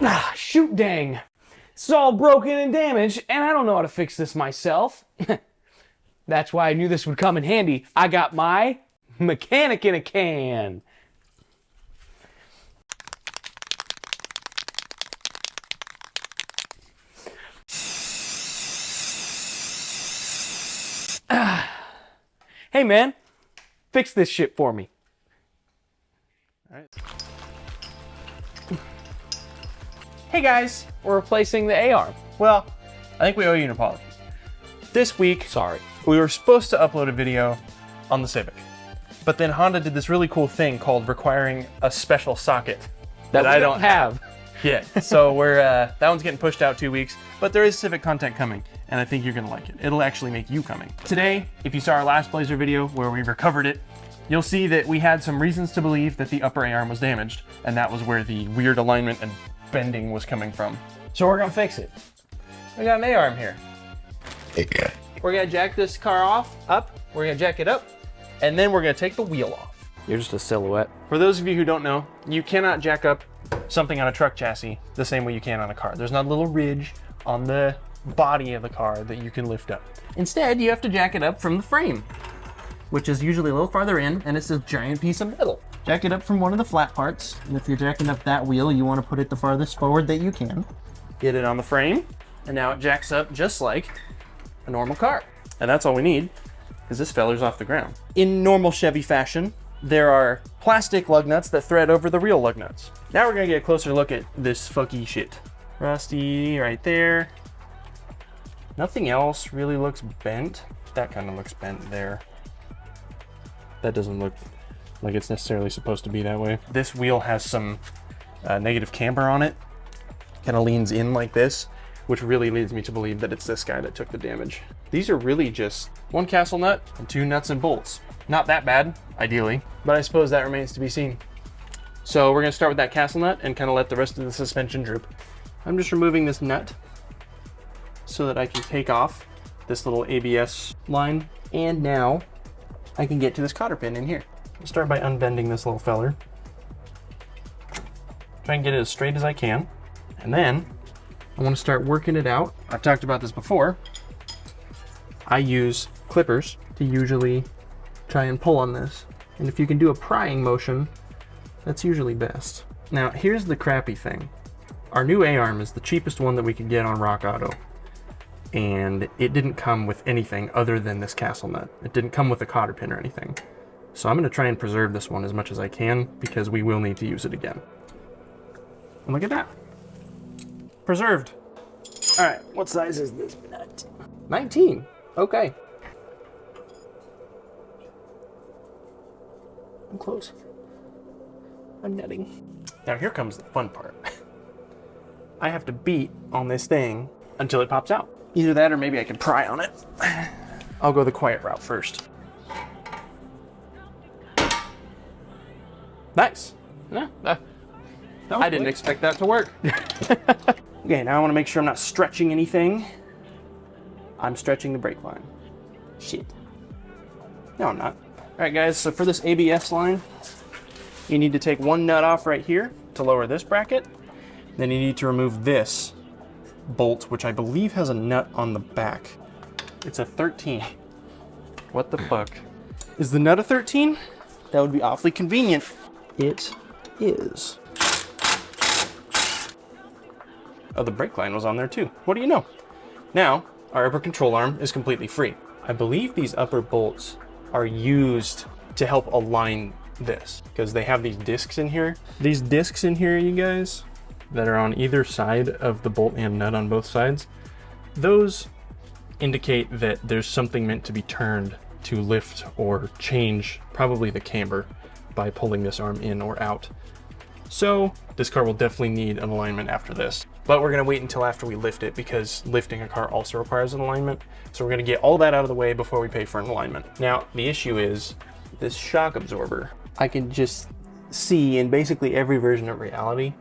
Ah, shoot dang. It's all broken and damaged, and I don't know how to fix this myself. That's why I knew this would come in handy. I got my mechanic in a can. Hey man, fix this shit for me. All right. Hey guys, we're replacing the A-arm. Well, I think we owe you an apology. This week, Sorry. we were supposed to upload a video on the Civic, but then Honda did this really cool thing called requiring a special socket That I don't have. yet. So we're that one's getting pushed out 2 weeks, but there is Civic content coming, and I think you're gonna like it. It'll actually make you coming. Today, if you saw our last Blazer video where we recovered it, you'll see that we had some reasons to believe that the upper A-arm was damaged, and that was where the weird alignment and bending was coming from. So we're gonna fix it. We got an A-arm here. We're gonna jack this car up, we're gonna jack it up, and then we're gonna take the wheel off. You're just a silhouette. For those of you who don't know, you cannot jack up something on a truck chassis the same way you can on a car. There's not a little ridge on the body of the car that you can lift up. Instead, you have to jack it up from the frame, which is usually a little farther in, and it's a giant piece of metal. Jack it up from one of the flat parts, and if you're jacking up that wheel, you want to put it the farthest forward that you can. Get it on the frame, and now it jacks up just like a normal car. And that's all we need, because this feller's off the ground. In normal Chevy fashion, there are plastic lug nuts that thread over the real lug nuts. Now we're gonna get a closer look at this fucky shit. Rusty right there. Nothing else really looks bent. That kind of looks bent there. That doesn't look like it's necessarily supposed to be that way. This wheel has some negative camber on it. Kind of leans in like this, which really leads me to believe that it's this guy that took the damage. These are really just one castle nut and 2 nuts and bolts. Not that bad, ideally, but I suppose that remains to be seen. So we're gonna start with that castle nut and kind of let the rest of the suspension droop. I'm just removing this nut so that I can take off this little ABS line. And now I can get to this cotter pin in here. I'll start by unbending this little feller. Try and get it as straight as I can. And then I want to start working it out. I've talked about this before. I use clippers to usually try and pull on this. And if you can do a prying motion, that's usually best. Now, here's the crappy thing. Our new A-arm is the cheapest one that we could get on Rock Auto. And it didn't come with anything other than this castle nut. It didn't come with a cotter pin or anything. So I'm gonna try and preserve this one as much as I can because we will need to use it again. And look at that. Preserved. All right, what size is this nut? 19, okay. I'm close. I'm nutting. Now here comes the fun part. I have to beat on this thing until it pops out. Either that or maybe I can pry on it. I'll go the quiet route first. Nice. Yeah, I didn't expect that to work. Okay, now I want to make sure I'm not stretching anything. I'm stretching the brake line. Shit. No, I'm not. All right, guys, so for this ABS line, you need to take one nut off right here to lower this bracket. Then you need to remove this bolt, which I believe has a nut on the back. It's a 13. What the fuck? Is the nut a 13? That would be awfully convenient. It is. Oh, the brake line was on there too. What do you know? Now, our upper control arm is completely free. I believe these upper bolts are used to help align this because they have these discs in here. These discs in here, you guys, that are on either side of the bolt and nut on both sides, those indicate that there's something meant to be turned to lift or change probably the camber by pulling this arm in or out. So this car will definitely need an alignment after this, but we're gonna wait until after we lift it because lifting a car also requires an alignment. So we're gonna get all that out of the way before we pay for an alignment. Now, the issue is this shock absorber. I can just see in basically every version of reality,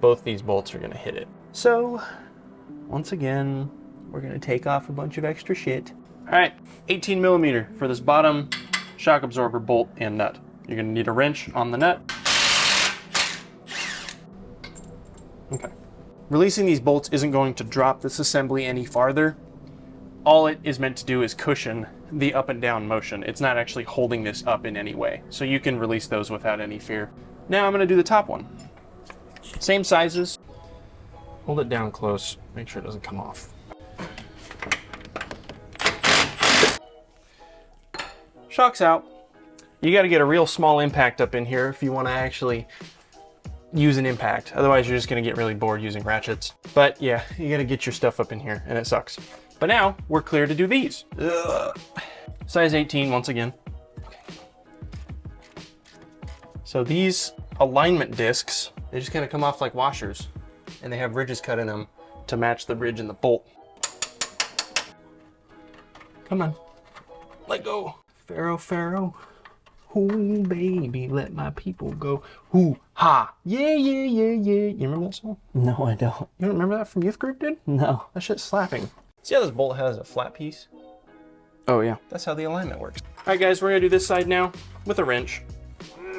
both these bolts are gonna hit it. So once again, we're gonna take off a bunch of extra shit. All right, 18 millimeter for this bottom shock absorber bolt and nut. You're gonna need a wrench on the nut. Okay, Releasing these bolts isn't going to drop this assembly any farther. All it is meant to do is cushion the up and down motion. It's not actually holding this up in any way. So you can release those without any fear. Now I'm going to do the top one. Same sizes. Hold it down close. Make sure it doesn't come off. Shock's out. You got to get a real small impact up in here if you want to actually use an impact. Otherwise, you're just going to get really bored using ratchets. But yeah, you got to get your stuff up in here, and it sucks. But now we're clear to do these. Ugh. Size 18 once again. So these alignment discs, they just kind of come off like washers, and they have ridges cut in them to match the ridge in the bolt. Come on, let go. Pharaoh, Pharaoh. Ooh, baby, let my people go. Ooh, ha. Yeah, yeah, yeah, yeah. You remember that song? No, I don't. You don't remember that from youth group, dude? No. That shit's slapping. See how this bolt has a flat piece? Oh, yeah. That's how the alignment works. All right, guys, we're gonna do this side now with a wrench.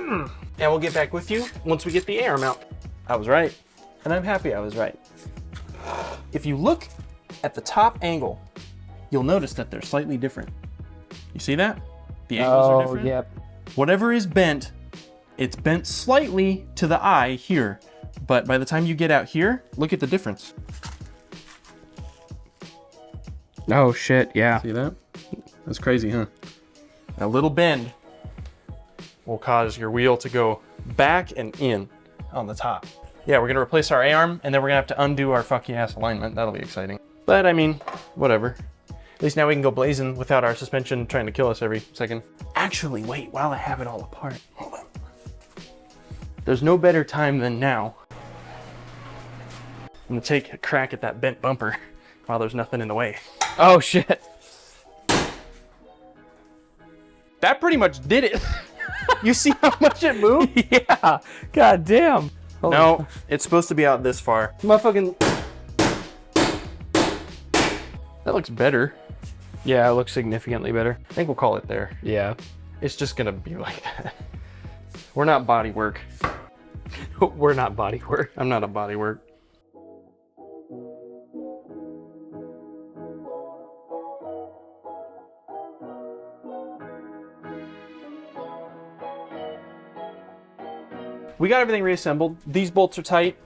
And we'll get back with you once we get the arm out. I was right, and I'm happy I was right. If you look at the top angle, you'll notice that they're slightly different. You see that? The angles are different. Oh, yep. Whatever is bent, it's bent slightly to the eye here. But by the time you get out here, look at the difference. Oh, shit, yeah. See that? That's crazy, huh? A little bend will cause your wheel to go back and in on the top. Yeah, we're gonna replace our A-arm, and then we're gonna have to undo our fucky ass alignment. That'll be exciting. But I mean, whatever. At least now we can go blazing without our suspension trying to kill us every second. Actually, wait, while I have it all apart, hold on. There's no better time than now. I'm gonna take a crack at that bent bumper while there's nothing in the way. Oh, shit. That pretty much did it. You see how much it moved? Yeah. God damn. No, it's supposed to be out this far. Motherfucking... That looks better. Yeah, it looks significantly better. I think we'll call it there. Yeah. It's just gonna be like that. We're not body work. We're not body work. I'm not a body work. We got everything reassembled. These bolts are tight.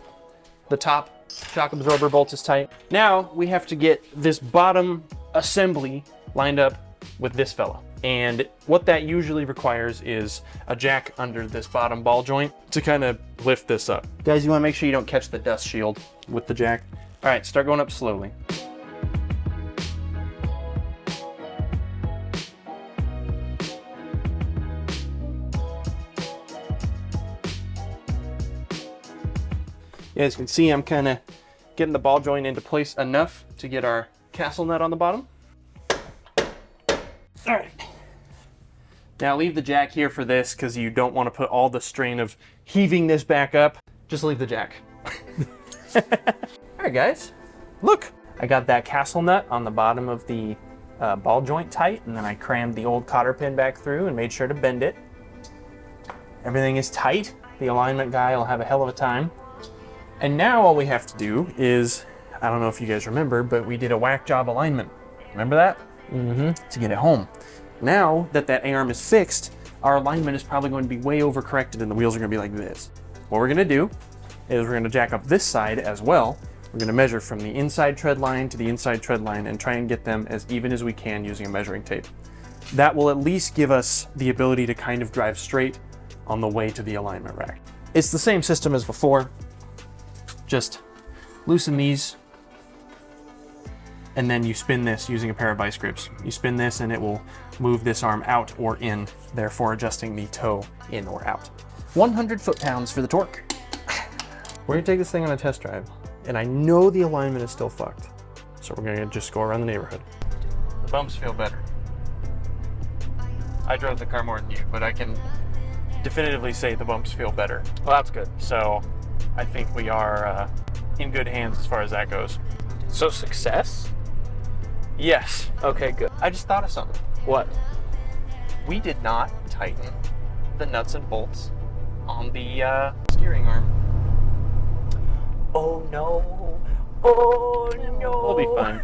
The top shock absorber bolt is tight. Now we have to get this bottom assembly lined up with this fella. And what that usually requires is a jack under this bottom ball joint to kind of lift this up. Guys, you want to make sure you don't catch the dust shield with the jack. All right, start going up slowly. Yeah, as you can see, I'm kind of getting the ball joint into place enough to get our castle nut on the bottom. All right. Now leave the jack here for this because you don't want to put all the strain of heaving this back up. Just leave the jack. All right, guys, look. I got that castle nut on the bottom of the ball joint tight, and then I crammed the old cotter pin back through and made sure to bend it. Everything is tight. The alignment guy will have a hell of a time. And now all we have to do is, I don't know if you guys remember, but we did a whack job alignment. Remember that? Mm-hmm. To get it home. Now that that A-arm is fixed, our alignment is probably going to be way overcorrected and the wheels are going to be like this. What we're going to do is we're going to jack up this side as well. We're going to measure from the inside tread line to the inside tread line and try and get them as even as we can using a measuring tape. That will at least give us the ability to kind of drive straight on the way to the alignment rack. It's the same system as before. Just loosen these, and then you spin this using a pair of vice grips. You spin this and it will move this arm out or in, therefore adjusting the toe in or out. 100 foot-pounds for the torque. We're gonna take this thing on a test drive, and I know the alignment is still fucked, so we're gonna just go around the neighborhood. The bumps feel better. I drove the car more than you, but I can definitively say the bumps feel better. Well, that's good. So I think we are in good hands as far as that goes. So success? Yes. Okay, good. I just thought of something. What? We did not tighten the nuts and bolts on the steering arm. Oh no. Oh no. We'll be fine.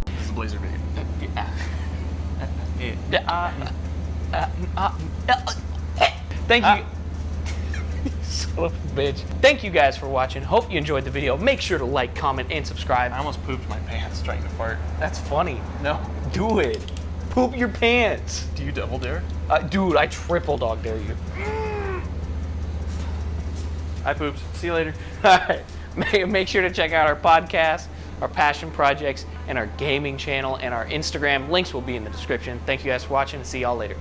This is a Blazer video. Thank you. Son of a bitch. Thank you guys for watching. Hope you enjoyed the video. Make sure to like, comment, and subscribe. I almost pooped my pants trying to fart. That's funny. No. Do it. Poop your pants. Do you double dare? Dude, I triple dog dare you. I pooped. See you later. All right. Make sure to check out our podcast, our passion projects, and our gaming channel and our Instagram. Links will be in the description. Thank you guys for watching, and see y'all later.